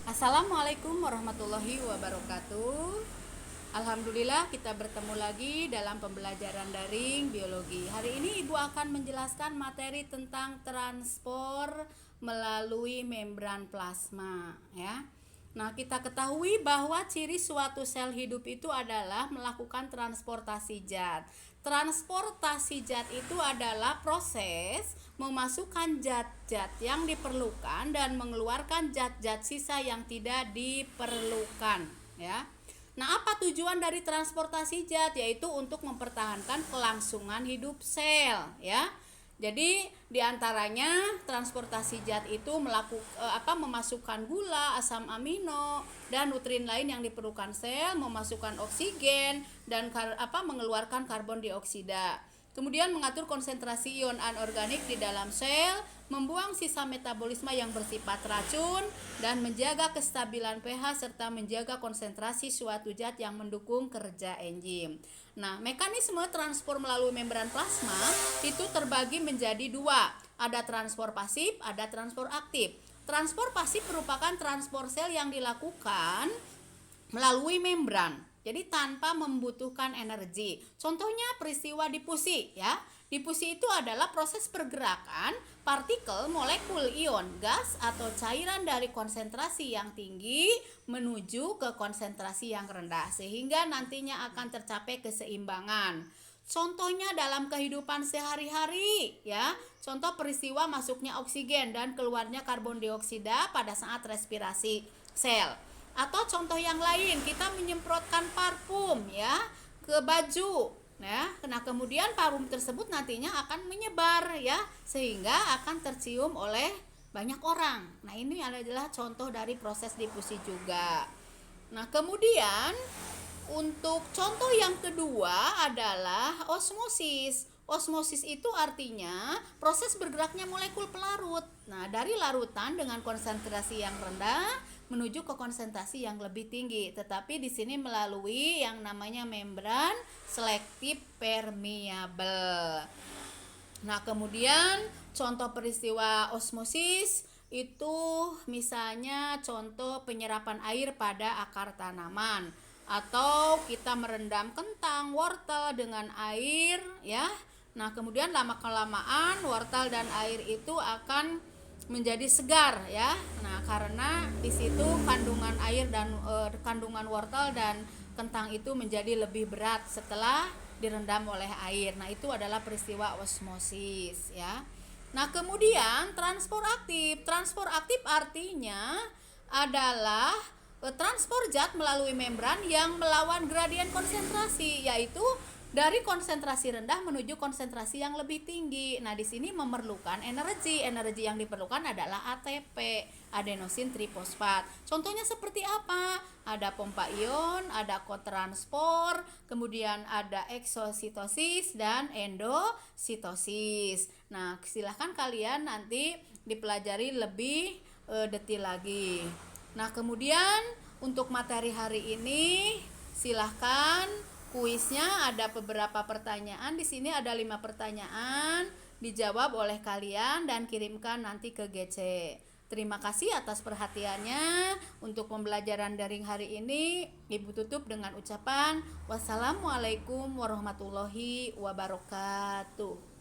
Assalamualaikum warahmatullahi wabarakatuh. Alhamdulillah kita bertemu lagi dalam pembelajaran daring biologi. Hari ini Ibu akan menjelaskan materi tentang transport melalui membran plasma ya. Nah, kita ketahui bahwa ciri suatu sel hidup itu adalah melakukan transportasi zat. Transportasi zat itu adalah proses memasukkan zat-zat yang diperlukan dan mengeluarkan zat-zat sisa yang tidak diperlukan, ya. Nah, apa tujuan dari transportasi zat? Yaitu untuk mempertahankan kelangsungan hidup sel, ya. Jadi diantaranya transportasi zat itu memasukkan gula, asam amino, dan nutrien lain yang diperlukan sel, memasukkan oksigen dan mengeluarkan karbon dioksida. Kemudian mengatur konsentrasi ion anorganik di dalam sel, membuang sisa metabolisme yang bersifat racun, dan menjaga kestabilan pH serta menjaga konsentrasi suatu zat yang mendukung kerja enzim. Nah, mekanisme transport melalui membran plasma itu terbagi menjadi dua. Ada transport pasif, ada transport aktif. Transport pasif merupakan transport sel yang dilakukan melalui membran. Jadi tanpa membutuhkan energi. Contohnya peristiwa difusi ya. Difusi itu adalah proses pergerakan partikel, molekul, ion, gas atau cairan dari konsentrasi yang tinggi menuju ke konsentrasi yang rendah sehingga nantinya akan tercapai keseimbangan. Contohnya dalam kehidupan sehari-hari ya. Contoh peristiwa masuknya oksigen dan keluarnya karbon dioksida pada saat respirasi sel. Atau contoh yang lain, kita menyemprotkan parfum ya ke baju ya. Nah, kemudian parfum tersebut nantinya akan menyebar ya sehingga akan tercium oleh banyak orang. Nah, ini adalah contoh dari proses difusi juga. Nah, kemudian untuk contoh yang kedua adalah osmosis. Osmosis itu artinya proses bergeraknya molekul pelarut. Nah, dari larutan dengan konsentrasi yang rendah menuju ke konsentrasi yang lebih tinggi, tetapi di sini melalui yang namanya membran selektif permeabel. Nah, kemudian contoh peristiwa osmosis itu misalnya contoh penyerapan air pada akar tanaman atau kita merendam kentang, wortel dengan air ya. Nah, kemudian lama kelamaan wortel dan air itu akan menjadi segar ya. Nah, karena di situ kandungan air dan kandungan wortel dan kentang itu menjadi lebih berat setelah direndam oleh air. Nah, itu adalah peristiwa osmosis ya. Nah, kemudian transport aktif. Transport aktif artinya adalah transport zat melalui membran yang melawan gradien konsentrasi, yaitu dari konsentrasi rendah menuju konsentrasi yang lebih tinggi. Nah, di sini memerlukan energi. Energi yang diperlukan adalah ATP, adenosin trifosfat. Contohnya seperti apa? Ada pompa ion, ada kotransport, kemudian ada eksositosis dan endositosis. Nah, silahkan kalian nanti dipelajari lebih detail lagi. Nah, kemudian untuk materi hari ini silahkan kuisnya ada beberapa pertanyaan. Di sini ada 5 pertanyaan, dijawab oleh kalian dan kirimkan nanti ke GC. Terima kasih atas perhatiannya. Untuk pembelajaran daring hari ini, Ibu tutup dengan ucapan wassalamualaikum warahmatullahi wabarakatuh.